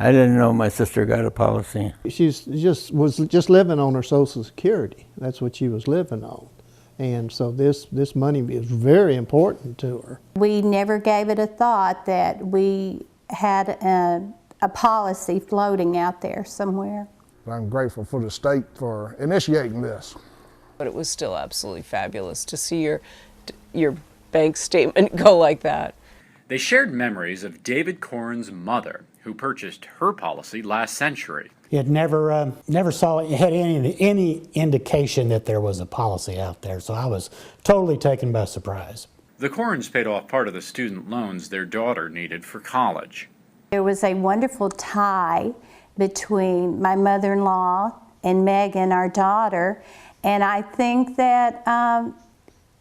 I didn't know my sister got a policy. Was just living on her Social Security. That's what she was living on. And so this money is very important to her. We never gave it a thought that we had a policy floating out there somewhere. I'm grateful for the state for initiating this. But it was still absolutely fabulous to see your bank statement go like that. They shared memories of David Corrin's mother, who purchased her policy last century. It never had any indication that there was a policy out there, so I was totally taken by surprise. The Corrins paid off part of the student loans their daughter needed for college. There was a wonderful tie between my mother-in-law and Megan, our daughter, and I think that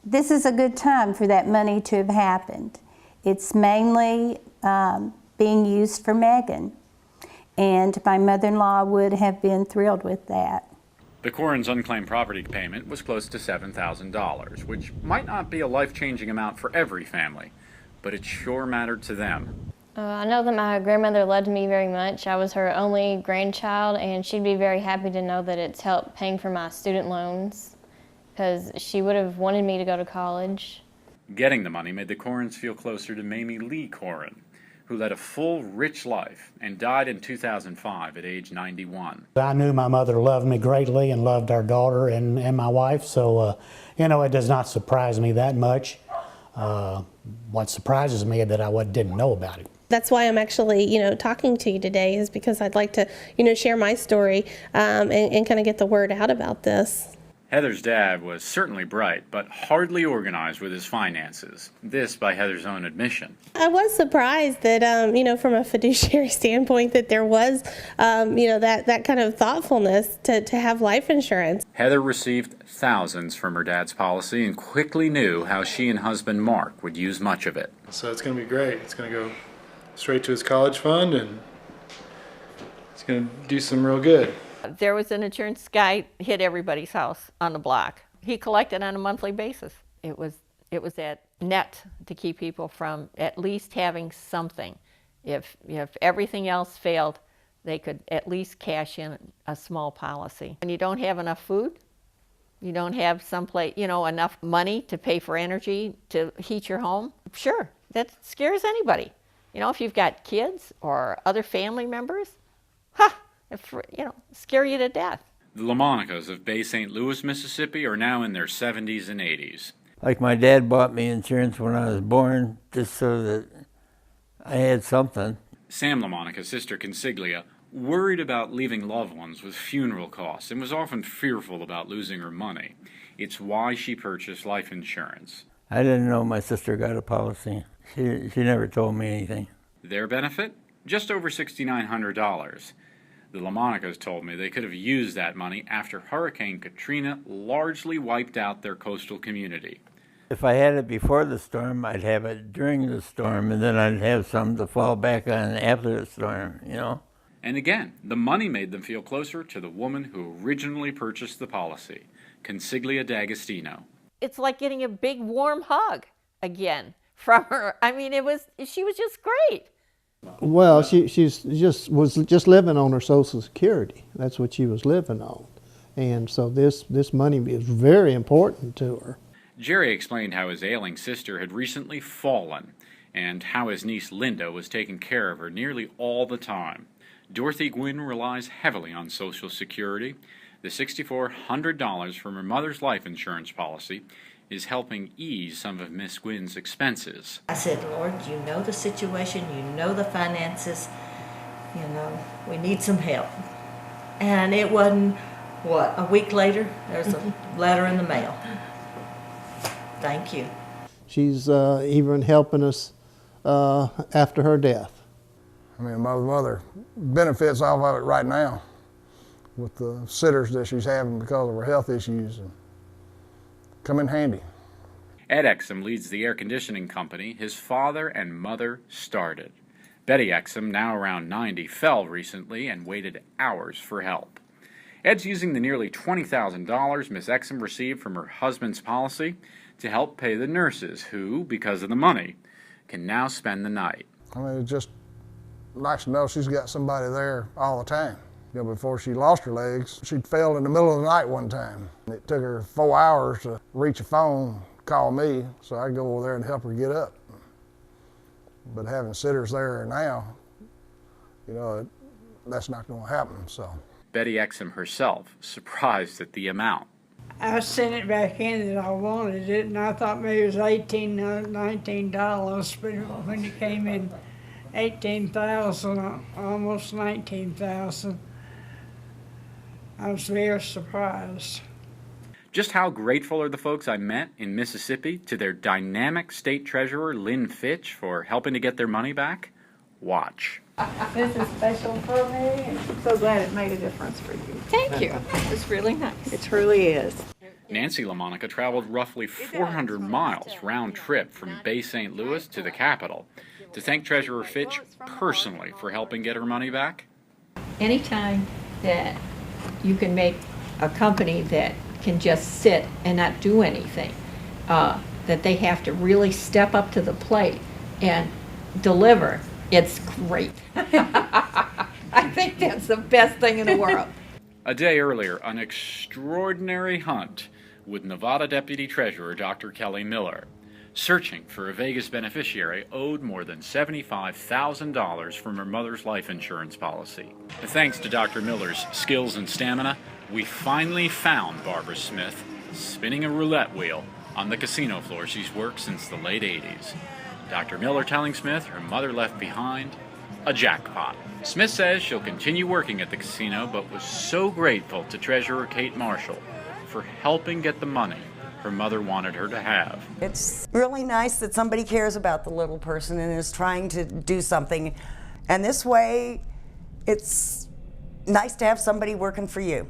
this is a good time for that money to have happened. It's mainly being used for Megan, and my mother-in-law would have been thrilled with that. The Corrins' unclaimed property payment was close to $7,000, which might not be a life-changing amount for every family, but it sure mattered to them. I know that my grandmother loved me very much. I was her only grandchild, and she'd be very happy to know that it's helped paying for my student loans, because she would have wanted me to go to college. Getting the money made the Corrins feel closer to Mamie Lee Corrin, who led a full, rich life and died in 2005 at age 91. I knew my mother loved me greatly and loved our daughter and my wife, so it does not surprise me that much. What surprises me is that I didn't know about it. That's why I'm actually, talking to you today, is because I'd like to, share my story and kind of get the word out about this. Heather's dad was certainly bright, but hardly organized with his finances. This by Heather's own admission. I was surprised that, from a fiduciary standpoint, that there was, that kind of thoughtfulness to have life insurance. Heather received thousands from her dad's policy and quickly knew how she and husband Mark would use much of it. So it's going to be great. It's going to go straight to his college fund, and it's going to do some real good. There was an insurance guy hit everybody's house on the block. He collected on a monthly basis. It was that net to keep people from at least having something. If everything else failed, they could at least cash in a small policy. When you don't have enough food, you don't have someplace, enough money to pay for energy to heat your home, sure, that scares anybody. If you've got kids or other family members, scare you to death. The LaMonicas of Bay St. Louis, Mississippi are now in their 70s and 80s. Like my dad bought me insurance when I was born just so that I had something. Sam LaMonica's sister Consiglia worried about leaving loved ones with funeral costs and was often fearful about losing her money. It's why she purchased life insurance. I didn't know my sister got a policy. She never told me anything. Their benefit? Just over $6,900. The LaMonicas told me they could have used that money after Hurricane Katrina largely wiped out their coastal community. If I had it before the storm, I'd have it during the storm, and then I'd have some to fall back on after the storm, And again, the money made them feel closer to the woman who originally purchased the policy, Consiglia D'Agostino. It's like getting a big warm hug again from her. I mean, she was just great. Well, she was just living on her Social Security. That's what she was living on. And so this money is very important to her. Jerry explained how his ailing sister had recently fallen and how his niece Linda was taking care of her nearly all the time. Dorothy Gwynn relies heavily on Social Security. The $6,400 from her mother's life insurance policy is helping ease some of Miss Gwynn's expenses. I said, Lord, you know the situation, you know the finances, we need some help. And it wasn't, a week later, there's a letter in the mail. Thank you. She's even helping us after her death. My mother benefits off of it right now with the sitters that she's having because of her health issues. And come in handy. Ed Exum leads the air conditioning company his father and mother started. Betty Exum, now around 90, fell recently and waited hours for help. Ed's using the nearly $20,000 Miss Exum received from her husband's policy to help pay the nurses who, because of the money, can now spend the night. It just nice to know she's got somebody there all the time. You know, before she lost her legs, she fell in the middle of the night one time. It took her 4 hours to reach a phone, call me, so I go over there and help her get up. But having sitters there now, you know, that's not going to happen, so. Betty Exum herself, surprised at the amount. I sent it back in that I wanted it, and I thought maybe it was $18, $19, but when it came in 18,000, almost 19,000, I was very surprised. Just how grateful are the folks I met in Mississippi to their dynamic state treasurer, Lynn Fitch, for helping to get their money back? Watch. This is special for me, and I'm so glad it made a difference for you. Thank you. It's really nice. It truly is. Nancy LaMonica traveled roughly 400 miles round trip from Bay St. Louis to the Capitol to thank Treasurer Fitch personally for helping get her money back. Anytime that you can make a company that can just sit and not do anything, that they have to really step up to the plate and deliver, it's great. I think that's the best thing in the world. A day earlier, an extraordinary hunt with Nevada Deputy Treasurer Dr. Kelly Miller, searching for a Vegas beneficiary owed more than $75,000 from her mother's life insurance policy. Thanks to Dr. Miller's skills and stamina, we finally found Barbara Smith spinning a roulette wheel on the casino floor she's worked since the late 80s. Dr. Miller telling Smith her mother left behind a jackpot. Smith says she'll continue working at the casino, but was so grateful to Treasurer Kate Marshall for helping get the money her mother wanted her to have. It's really nice that somebody cares about the little person and is trying to do something. And this way, it's nice to have somebody working for you.